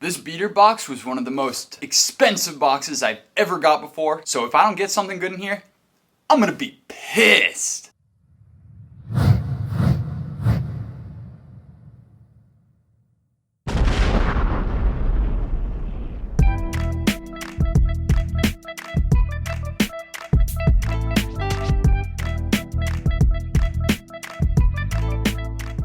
This beater box was one of the most expensive boxes I've ever got before, so if I don't get something good in here, I'm gonna be pissed.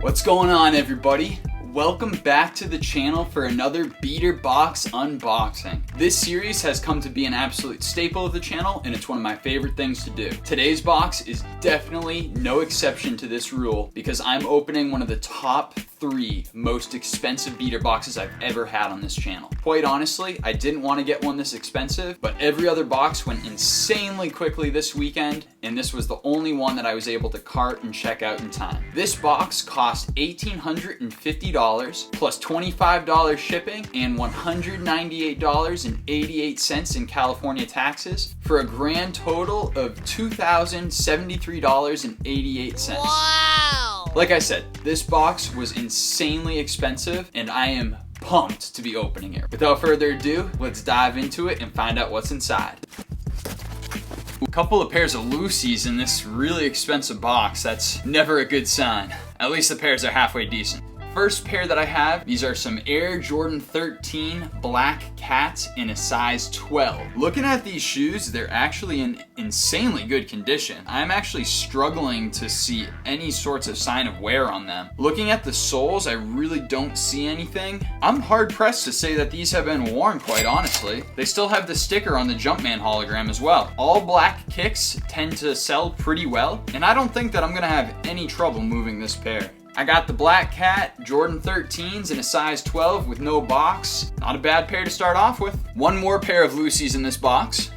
What's going on, everybody? Welcome back to the channel for another beater box unboxing. This series has come to be an absolute staple of the channel, and it's one of my favorite things to do. Today's box is definitely no exception to this rule because I'm opening one of the top 3 most expensive beater boxes I've ever had on this channel. Quite honestly, I didn't want to get one this expensive, but every other box went insanely quickly this weekend, and this was the only one that I was able to cart and check out in time. This box cost $1,850 plus $25 shipping and $198.88 in California taxes for a grand total of $2,073.88. Wow! Like I said, this box was insanely expensive and I am pumped to be opening it. Without further ado, let's dive into it and find out what's inside. A couple of pairs of loosies in this really expensive box. That's never a good sign. At least the pairs are halfway decent. First pair that I have, these are some Air Jordan 13 Black Cats in a size 12. Looking at these shoes, they're actually in insanely good condition. I'm actually struggling to see any sorts of sign of wear on them. Looking at the soles, I really don't see anything. I'm hard pressed to say that these have been worn, quite honestly. They still have the sticker on the Jumpman hologram as well. All black kicks tend to sell pretty well, and I don't think that I'm gonna have any trouble moving this pair. I got the Black Cat Jordan 13s in a size 12 with no box. Not a bad pair to start off with. One more pair of loosies in this box.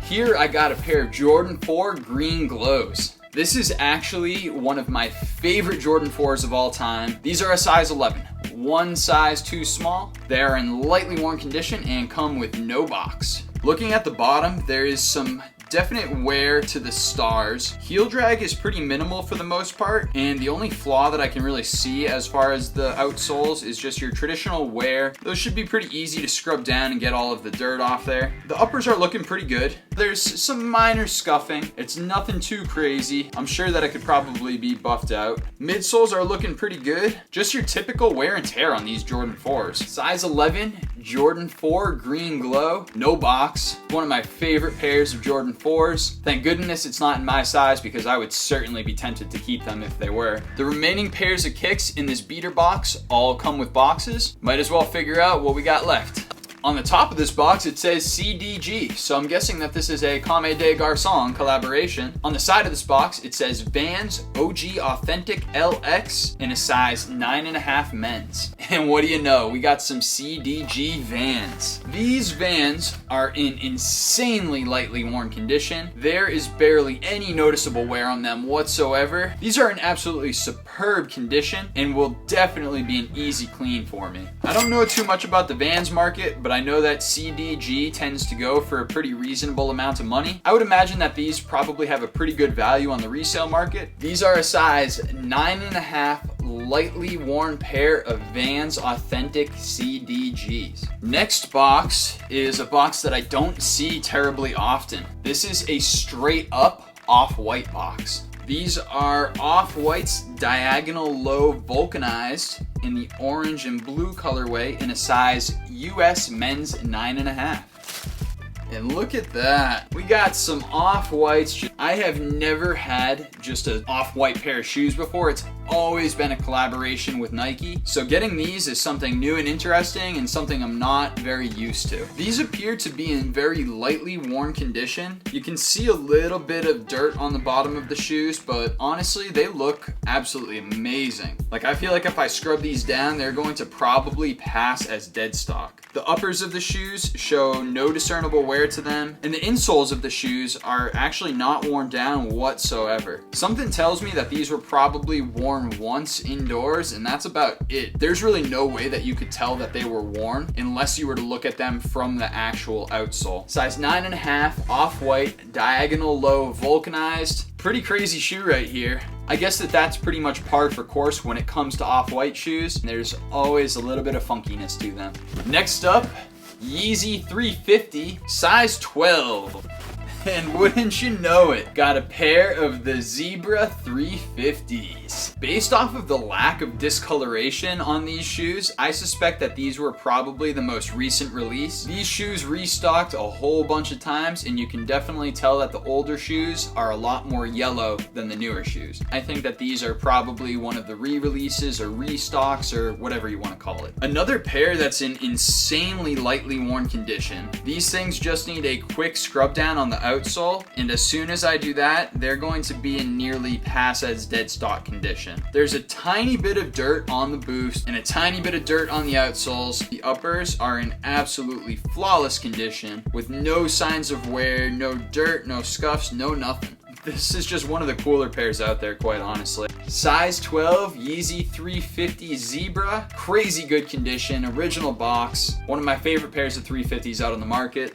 Here I got a pair of Jordan 4 Green Glows. This is actually one of my favorite Jordan 4s of all time. These are a size 11, one size too small. They are in lightly worn condition and come with no box. Looking at the bottom, there is some definite wear to the stars. Heel drag is pretty minimal for the most part, and the only flaw that I can really see as far as the outsoles is just your traditional wear. Those should be pretty easy to scrub down and get all of the dirt off there. The uppers are looking pretty good. There's some minor scuffing. It's nothing too crazy. I'm sure that it could probably be buffed out. Midsoles are looking pretty good. Just your typical wear and tear on these Jordan 4s. Size 11, Jordan 4 Green Glow, no box. One of my favorite pairs of Jordan 4s. Thank goodness it's not in my size because I would certainly be tempted to keep them if they were. The remaining pairs of kicks in this beater box all come with boxes. Might as well figure out what we got left. On the top of this box, it says CDG, so I'm guessing that this is a Comme des Garçons collaboration. On the side of this box, it says Vans OG Authentic LX in a size 9.5 men's. And what do you know, we got some CDG Vans. These Vans are in insanely lightly worn condition. There is barely any noticeable wear on them whatsoever. These are in absolutely superb condition and will definitely be an easy clean for me. I don't know too much about the Vans market, but I know that CDG tends to go for a pretty reasonable amount of money. I would imagine that these probably have a pretty good value on the resale market. These are a size 9.5 lightly worn pair of Vans Authentic CDGs. Next box is a box that I don't see terribly often. This is a straight up off-white box. These are Off-White's diagonal low vulcanized in the orange and blue colorway in a size US men's 9.5. And look at that. We got some Off-Whites. I have never had just an Off-White pair of shoes before. It's always been a collaboration with Nike. So getting these is something new and interesting and something I'm not very used to. These appear to be in very lightly worn condition. You can see a little bit of dirt on the bottom of the shoes, but honestly, they look absolutely amazing. Like, I feel like if I scrub these down, they're going to probably pass as dead stock. The uppers of the shoes show no discernible wear to them, and the insoles of the shoes are actually not worn down whatsoever. Something tells me that these were probably worn once indoors, and that's about it. There's really no way that you could tell that they were worn unless you were to look at them from the actual outsole. Size 9.5, Off-White, diagonal low vulcanized. Pretty crazy shoe right here. I guess that's pretty much par for course when it comes to off-white shoes. There's always a little bit of funkiness to them. Next up, Yeezy 350, size 12. And wouldn't you know it, got a pair of the Zebra 350s. Based off of the lack of discoloration on these shoes, I suspect that these were probably the most recent release. These shoes restocked a whole bunch of times, and you can definitely tell that the older shoes are a lot more yellow than the newer shoes. I think that these are probably one of the re-releases or restocks or whatever you want to call it. Another pair that's in insanely lightly worn condition. These things just need a quick scrub down on the outsole, and as soon as I do that, they're going to be in nearly pass as dead stock condition. There's a tiny bit of dirt on the boost and a tiny bit of dirt on the outsoles. The uppers are in absolutely flawless condition with no signs of wear, no dirt, no scuffs, no nothing. This is just one of the cooler pairs out there, quite honestly. Size 12, Yeezy 350 Zebra. Crazy good condition, original box. One of my favorite pairs of 350s out on the market.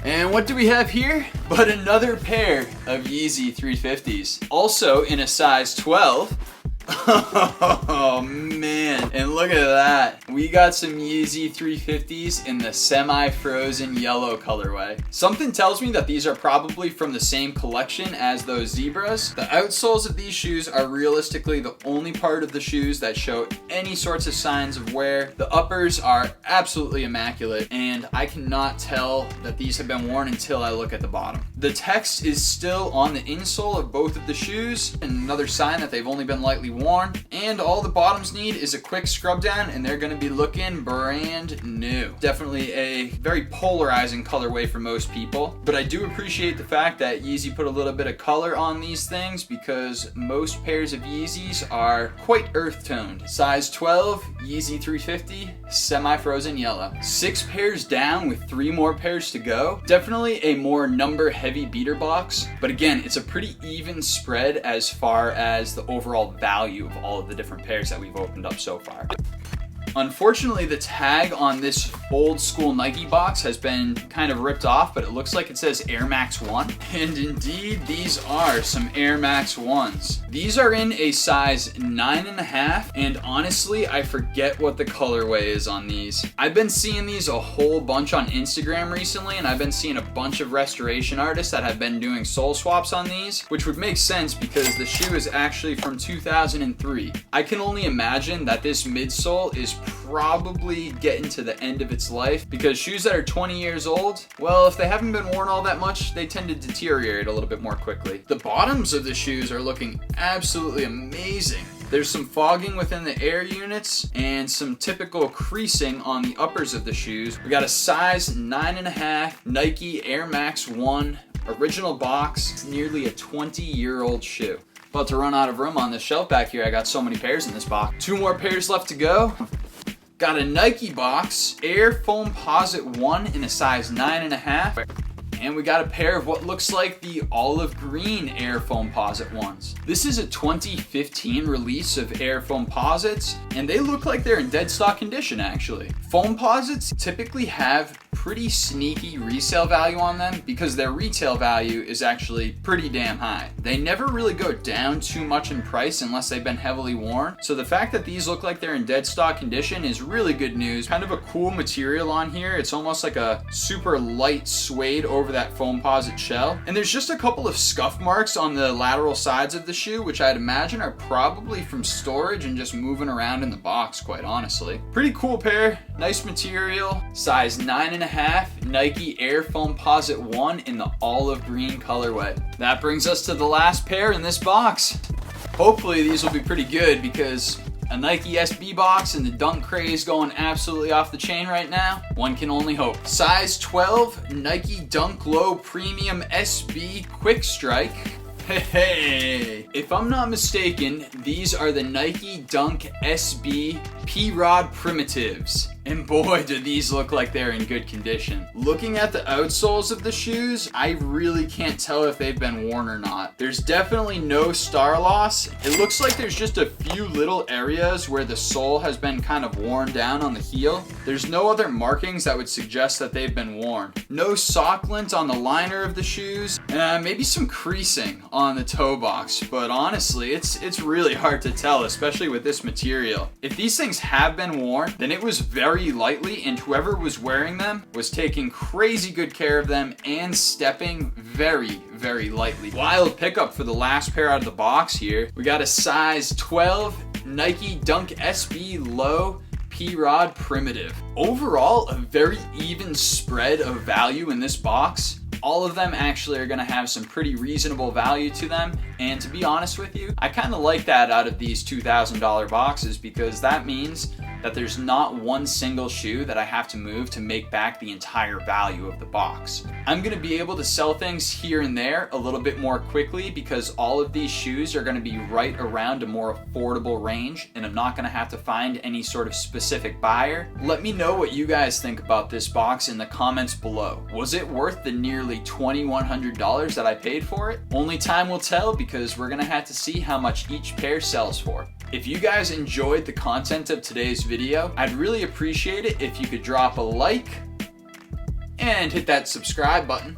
And what do we have here? But another pair of Yeezy 350s. Also in a size 12. Oh man, and look at that. We got some Yeezy 350s in the semi-frozen yellow colorway. Something tells me that these are probably from the same collection as those Zebras. The outsoles of these shoes are realistically the only part of the shoes that show any sorts of signs of wear. The uppers are absolutely immaculate, and I cannot tell that these have been worn until I look at the bottom. The text is still on the insole of both of the shoes, and another sign that they've only been lightly worn, and all the bottoms need is a quick scrub down and they're going to be looking brand new. Definitely a very polarizing colorway for most people, but I do appreciate the fact that Yeezy put a little bit of color on these things because most pairs of Yeezys are quite earth toned. Size 12, Yeezy 350, semi-frozen yellow. 6 pairs down with 3 more pairs to go. Definitely a more number heavy beater box, but again, it's a pretty even spread as far as the overall value of all of the different pairs that we've opened up so far. Unfortunately, the tag on this old school Nike box has been kind of ripped off, but it looks like it says Air Max 1. And indeed, these are some Air Max 1s. These are in a size 9.5, and honestly, I forget what the colorway is on these. I've been seeing these a whole bunch on Instagram recently, and I've been seeing a bunch of restoration artists that have been doing sole swaps on these, which would make sense because the shoe is actually from 2003. I can only imagine that this midsole is probably getting to the end of its life because shoes that are 20 years old, well, if they haven't been worn all that much, they tend to deteriorate a little bit more quickly. The bottoms of the shoes are looking absolutely amazing. There's some fogging within the air units and some typical creasing on the uppers of the shoes. We got a size 9.5 Nike Air Max 1 original box. It's nearly a 20-year-old shoe. About to run out of room on this shelf back here. I got so many pairs in this box. 2 more pairs left to go. Got a Nike box, Air Foamposite 1 in a size 9.5. And we got a pair of what looks like the olive green Air Foamposite ones. This is a 2015 release of Air Foamposites, and they look like they're in dead stock condition actually. Foamposites typically have pretty sneaky resale value on them because their retail value is actually pretty damn high. They never really go down too much in price unless they've been heavily worn. So the fact that these look like they're in dead stock condition is really good news. Kind of a cool material on here. It's almost like a super light suede over that Foamposite shell. And there's just a couple of scuff marks on the lateral sides of the shoe, which I'd imagine are probably from storage and just moving around in the box, quite honestly. Pretty cool pair, nice material, size 9.5 Nike Air Foamposite 1 in the olive green colorway. That brings us to the last pair in this box. Hopefully these will be pretty good because a Nike SB box and the dunk craze going absolutely off the chain right now. One can only hope. Size 12 Nike Dunk Low Premium SB Quick Strike. Hey, if I'm not mistaken, these are the Nike Dunk SB P-Rod Primitives. And boy, do these look like they're in good condition. Looking at the outsoles of the shoes, I really can't tell if they've been worn or not. There's definitely no star loss. It looks like there's just a few little areas where the sole has been kind of worn down on the heel. There's no other markings that would suggest that they've been worn. No sock lint on the liner of the shoes, maybe some creasing on the toe box, but honestly, it's really hard to tell, especially with this material. If these things have been worn, then it was very lightly, and whoever was wearing them was taking crazy good care of them and stepping very, very lightly. Wild pickup for the last pair out of the box here. We got a size 12 Nike Dunk SB Low P-Rod Primitive. Overall, a very even spread of value in this box. All of them actually are gonna have some pretty reasonable value to them, and to be honest with you, I kinda like that out of these $2,000 boxes, because that means that there's not one single shoe that I have to move to make back the entire value of the box. I'm gonna be able to sell things here and there a little bit more quickly because all of these shoes are gonna be right around a more affordable range, and I'm not gonna have to find any sort of specific buyer. Let me know what you guys think about this box in the comments below. Was it worth the nearly $2,100 that I paid for it? Only time will tell, because we're gonna have to see how much each pair sells for. If you guys enjoyed the content of today's video, I'd really appreciate it if you could drop a like and hit that subscribe button.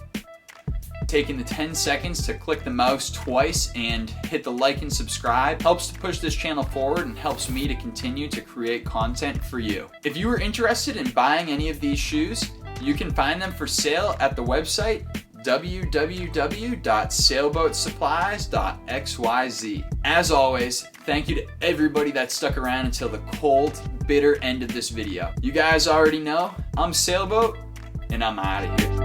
Taking the 10 seconds to click the mouse twice and hit the like and subscribe helps to push this channel forward and helps me to continue to create content for you. If you are interested in buying any of these shoes, you can find them for sale at the website www.sailboatsupplies.xyz. As always, thank you to everybody that stuck around until the cold, bitter end of this video. You guys already know, I'm Sailboat, and I'm out of here.